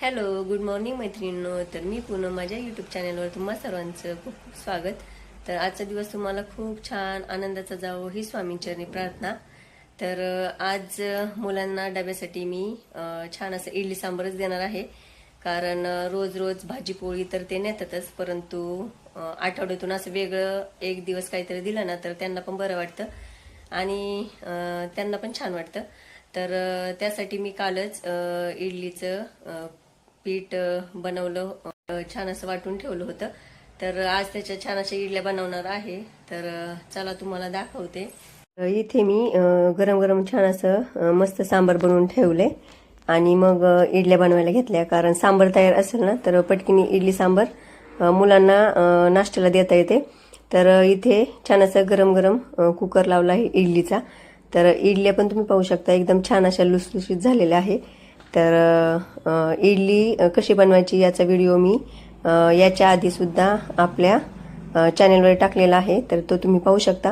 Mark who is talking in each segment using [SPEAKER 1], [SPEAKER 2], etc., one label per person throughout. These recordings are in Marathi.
[SPEAKER 1] हॅलो, गुड मॉर्निंग मैत्रिणींनो. तर मी पूनम, माझ्या यूट्यूब चॅनलवर तुम्हा सर्वांचं खूप खूप स्वागत. तर आजचा दिवस तुम्हाला खूप छान आनंदाचा जावो ही स्वामींचरणी प्रार्थना. तर आज मुलांना डब्यासाठी मी छान असं इडली सांबरच देणार आहे. कारण रोज रोज भाजी पोळी तर ते नेतातच, परंतु आठवड्यातून असं वेगळं एक दिवस काहीतरी दिलं ना तर त्यांना पण बरं वाटतं आणि त्यांना पण छान वाटतं. तर त्यासाठी मी कालच इडलीचं पीठ बनवलं, छान असं वाटून ठेवलं होतं. तर आज त्याच्या छान अशा इडल्या बनवणार आहे. तर चला तुम्हाला दाखवते. इथे मी गरम गरम छान असं मस्त सांबर बनवून ठेवले आणि मग इडल्या बनवायला घेतल्या. कारण सांबर तयार असेल ना तर पटकीनी इडली सांबर मुलांना नाश्त्याला देता येते. तर इथे छान असं गरम गरम कुकर लावला आहे इडलीचा. तर इडल्या पण तुम्ही पाहू शकता एकदम छान अशा लुसलुशीत झालेल्या आहे. तर इडली कशी बनवायची याचा व्हिडिओ मी याच्या आधीसुद्धा आपल्या चॅनलवर टाकलेला आहे, तर तो तुम्ही पाहू शकता.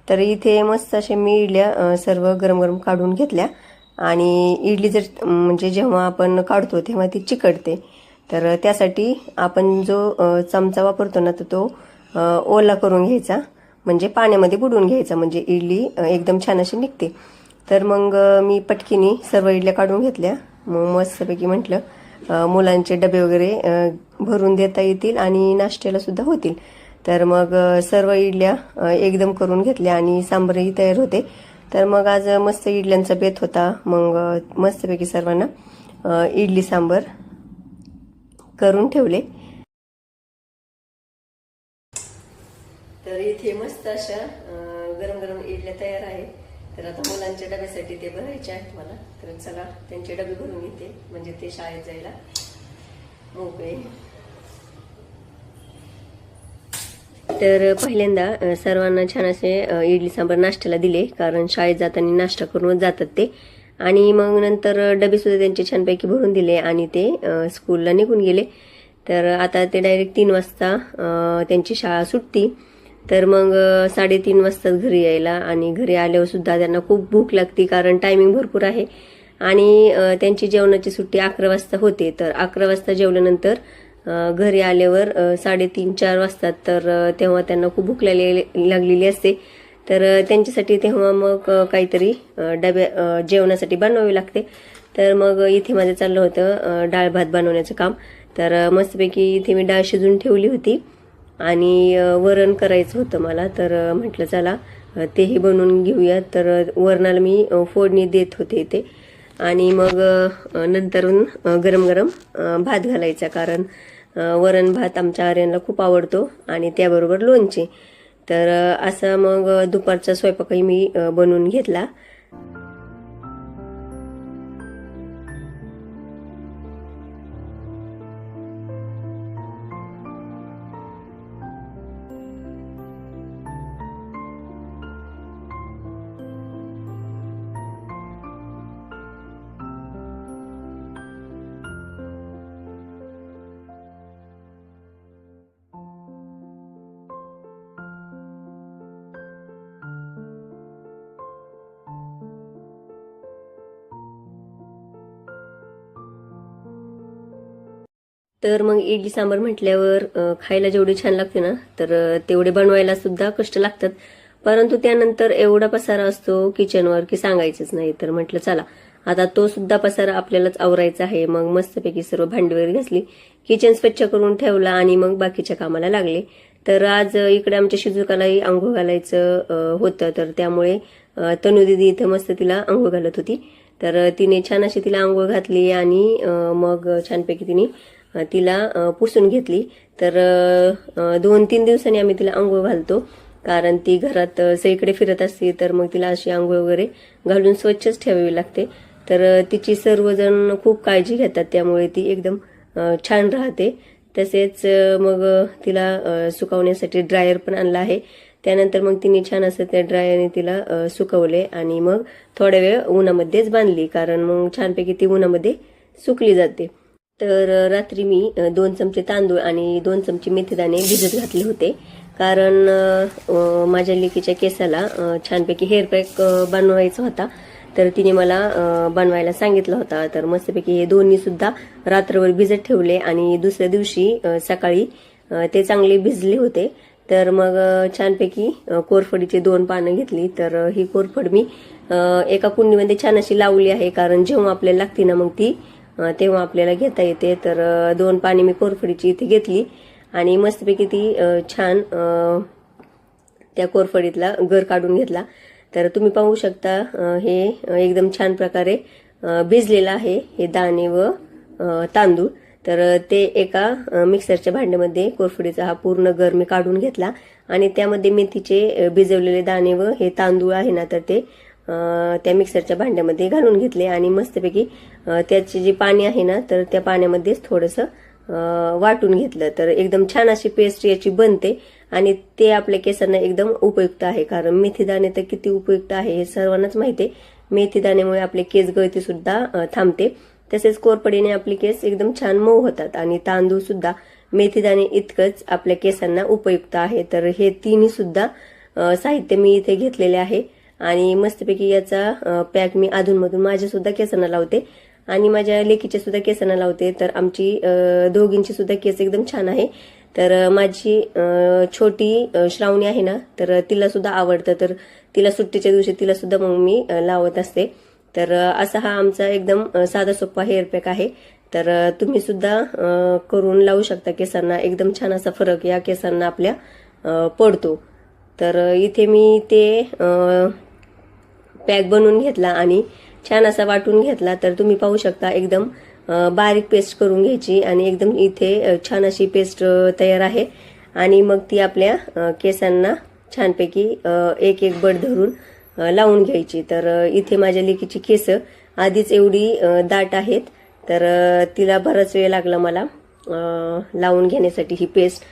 [SPEAKER 1] तर इथे मस्त असे मी इडल्या सर्व गरम गरम काढून घेतल्या आणि इडली जर म्हणजे जेव्हा आपण काढतो तेव्हा ती चिकटते. तर त्यासाठी आपण जो चमचा वापरतो ना तर तो ओला करून घ्यायचा, म्हणजे पाण्यामध्ये बुडवून घ्यायचा, म्हणजे इडली एकदम छान अशी निघते. तर मग मी पटकीनी सर्व इडल्या काढून घेतल्या. मग मस्तपैकी म्हटलं मुलांचे डबे वगैरे भरून देता येतील आणि नाश्त्याला सुद्धा होतील. तर मग सर्व इडल्या एकदम करून घेतल्या आणि सांबरही तयार होते. तर मग आज मस्त इडल्यांचा बेत होता. मग मस्तपैकी सर्वांना इडली सांबर करून ठेवले. तर इथे मस्त अशा गरम गरम इडल्या तयार आहेत. तर आता मुलांच्या डब्यासाठी ते भरायचे आहेत मला. तर चला त्यांचे डबे भरून घेते, म्हणजे ते शाळेत जायला मोकळे. तर पहिल्यांदा सर्वांना छान असे इडली सांबार नाश्त्याला दिले, कारण शाळेत जाताना नाश्ता करूनच जातात ते. आणि मग नंतर डबे सुद्धा त्यांचे छानपैकी भरून दिले आणि ते स्कूलला निघून गेले. तर आता ते डायरेक्ट 3 वाजता त्यांची शाळा सुटती. तर मग 3:30 वाजता घरी यायला, आणि घरी आल्यावर सुद्धा त्यांना खूप भूक लागते, कारण टायमिंग भरपूर आहे. आणि त्यांची जेवणाची सुट्टी 11 वाजता होते. तर 11 वाजता जेवल्यानंतर घरी आल्यावर 3:30-4 वाजतात. तर तेव्हा त्यांना खूप भूक लागलेली असते. तर त्यांच्यासाठी तेव्हा मग काहीतरी जेवणासाठी बनवावे लागते. तर मग इथे माझं चाललं होतं डाळ भात बनवण्याचं काम. तर मस्तपैकी इथे मी डाळ शिजून ठेवली होती आणि वरण करायचं होतं मला. तर म्हटलं चला तेही बनवून घेऊया. तर वरणाला मी फोडणी देत होते इथे, आणि मग नंतरून गरम गरम भात घालायचा, कारण वरण भात आमच्या आर्यनला खूप आवडतो आणि त्याबरोबर लोणचे. तर असा मग दुपारचा स्वयंपाकही मी बनवून घेतला. तर मग इडली सांबार म्हटल्यावर खायला जेवढी छान लागते ना, तर तेवढे बनवायला सुद्धा कष्ट लागतात. परंतु त्यानंतर एवढा पसारा असतो किचनवर की सांगायचंच नाही. तर म्हटलं चला आता तो सुद्धा पसारा आपल्यालाच आवरायचा आहे. मग मस्तपैकी सर्व भांडी वगैरे घासली, किचन स्वच्छ करून ठेवला आणि मग बाकीच्या कामाला लागले. तर आज इकडे आमच्या शिजुकालाही आंघोळ घालायचं होतं. तर त्यामुळे तनू दीदी इथं मस्त तिला आंघोळ घालत होती. तर तिने छान अशी तिला आंघोळ घातली आणि मग छानपैकी तिने तिला पुसून घेतली. तर 2-3 दिवसांनी आम्ही तिला आंघोळ घालतो, कारण ती घरात सगळीकडे फिरत असते. तर मग तिला अशी आंघोळ वगैरे घालून स्वच्छच ठेवावी लागते. तर तिची सर्वजण खूप काळजी घेतात, त्यामुळे ती एकदम छान राहते. तसेच मग तिला सुकवण्यासाठी ड्रायर पण आणला आहे. त्यानंतर मग तिने छान असं त्या ड्रायरने तिला सुकवले आणि मग थोड्या वेळ उन्हामध्येच बांधली, कारण मग छानपैकी ती उन्हामध्ये सुकली जाते. तर रात्री मी 2 चमचे तांदूळ आणि 2 चमचे मेथीदाणे भिजत घातले होते, कारण माझ्या लेकीच्या केसाला छानपैकी हेअर पॅक बनवायचा होता. तर तिने मला बनवायला सांगितलं होता. तर मस्तपैकी हे दोन्ही सुद्धा रात्रभर भिजत ठेवले आणि दुसऱ्या दिवशी सकाळी ते चांगले भिजले होते. तर मग छानपैकी कोरफडीचे 2 पानं घेतली. तर ही कोरफड मी एका कुंडीमध्ये छान अशी लावली आहे, कारण जेव्हा आपल्याला लागते ना मग ती तेव्हा आपल्याला घेता येते. तर 2 पाने मी कोरफडीची इथे घेतली आणि मस्तपैकी ती छान त्या कोरफडीतला गर काढून घेतला. तर तुम्ही पाहू शकता हे एकदम छान प्रकारे भिजलेलं आहे हे दाणे व तांदूळ. तर ते एका मिक्सरच्या भांड्यामध्ये कोरफडीचा हा पूर्ण गर मी काढून घेतला आणि त्यामध्ये मेथीचे भिजवलेले दाणे व हे तांदूळ आहे ना तर ते त्या मिक्सरच्या भांड्यामध्ये घालून घेतले आणि मस्तपैकी त्याचे जे पाणी आहे ना तर त्या पाण्यामध्येच थोडंसं वाटून घेतलं. तर एकदम छान अशी पेस्ट याची बनते आणि ते आपल्या केसांना एकदम उपयुक्त आहे, कारण मेथी दाणे तर किती उपयुक्त आहे हे सर्वांनाच माहिती आहे. मेथी दाण्यामुळे आपले केस गळती सुद्धा थांबते, तसेच कोरफडीने आपले केस एकदम छान मऊ होतात आणि तांदूळ सुद्धा मेथी दाणे इतकंच आपल्या केसांना उपयुक्त आहे. तर हे तिन्ही सुद्धा साहित्य मी इथे घेतलेले आहे आणि मस्तपैकी याचा पॅक मी अधूनमधून माझ्या सुद्धा केसांना लावते आणि माझ्या लेकीच्या सुद्धा केसांना लावते. तर आमची दोघींची सुद्धा केस एकदम छान आहे. तर माझी छोटी श्रावणी आहे ना तर तिला सुद्धा आवडतं, तर तिला सुट्टीच्या दिवशी तिला सुद्धा मग मी लावत असते. तर असा हा आमचा एकदम साधा सोपा हेअर पॅक आहे. तर तुम्ही सुद्धा करून लावू शकता केसांना. एकदम छान असा फरक या केसांना आपल्या पडतो. तर इथे मी ते पॅक बनवून घेतला आणि छान असा वाटून घेतला. तर तुम्ही पाहू शकता एकदम बारीक पेस्ट करून घ्यायची आणि एकदम इथे छान अशी पेस्ट तयार आहे आणि मग ती आपल्या केसांना छानपैकी एक एक बड धरून लावून घ्यायची. तर इथे माझ्या लेकीची केस आधीच एवढी दाट आहेत, तर तिला बराच वेळ लागला मला लावून घेण्यासाठी ही पेस्ट.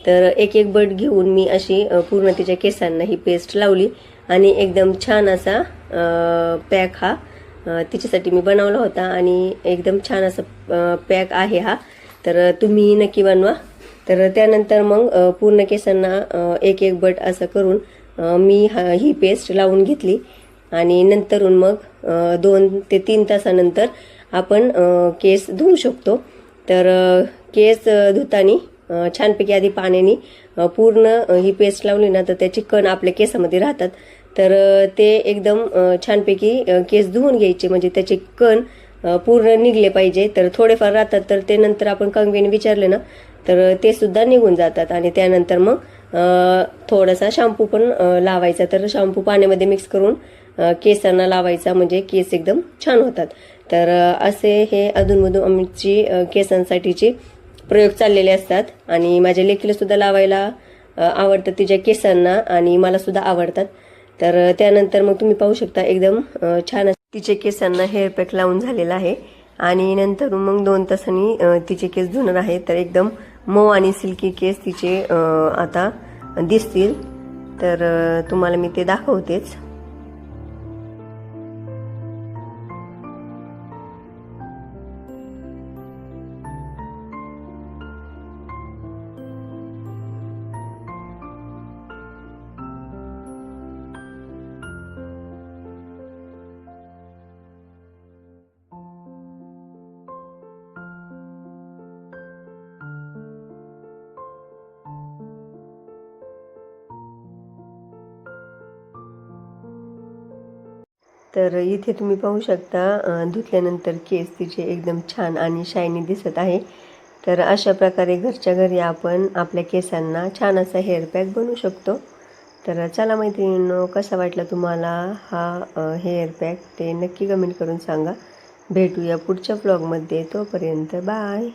[SPEAKER 1] तर एक एक बड घेऊन मी अशी पूर्ण तिच्या केसांना ही पेस्ट लावली आणि एकदम छान असा पॅक हा तिच्यासाठी मी बनवला होता आणि एकदम छान असा पॅक आहे हा. तर तुम्ही नक्की बनवा. तर त्यानंतर मग पूर्ण केसांना एक एक बट असं करून मी ही पेस्ट लावून घेतली आणि नंतरून मग 2 ते 3 तासानंतर आपण केस धुवू शकतो. तर केस धुताना छानपैकी आधी पाण्याने पूर्ण ही पेस्ट लावली ना तर त्याची कण आपल्या केसामध्ये राहतात. तर ते एकदम छानपैकी केस धुवून घ्यायचे, म्हणजे त्याचे कण पूर्ण निघले पाहिजे. तर थोडेफार राहतात तर ते नंतर आपण कंगवीने विचारले ना तर ते सुद्धा निघून जातात आणि त्यानंतर मग थोडासा शॅम्पू पण लावायचा. तर शॅम्पू पाण्यामध्ये मिक्स करून केसांना लावायचा, म्हणजे केस एकदम छान होतात. तर असे हे अधूनमधून आमची केसांसाठीचे प्रयोग चाललेले असतात आणि माझ्या लेकीला सुद्धा लावायला आवडतं तिच्या केसांना आणि मला सुद्धा आवडतात. तर त्यानंतर मग तुम्ही पाहू शकता एकदम छान तिचे केसांना हेअर पॅक लावून झालेला आहे आणि नंतर मग 2 तासांनी तिचे केस धुणार आहे. तर एकदम मऊ आणि सिल्की केस तिचे आता दिसतील. तर तुम्हाला मी ते दाखवतेच. तर इथे तुम्ही पाहू शकता धुतल्यानंतर केस तिचे एकदम छान आणि शायनी दिसत आहे. तर अशा प्रकारे घरच्या घरी आपण आपल्या केसांना छान असा हेअर पॅक बनवू शकतो. तर चला मैत्रिणींनो, कसा वाटला तुम्हाला हा हेअर पॅक ते नक्की कमेंट करून सांगा. भेटूया पुढच्या व्लॉगमध्ये. तोपर्यंत बाय.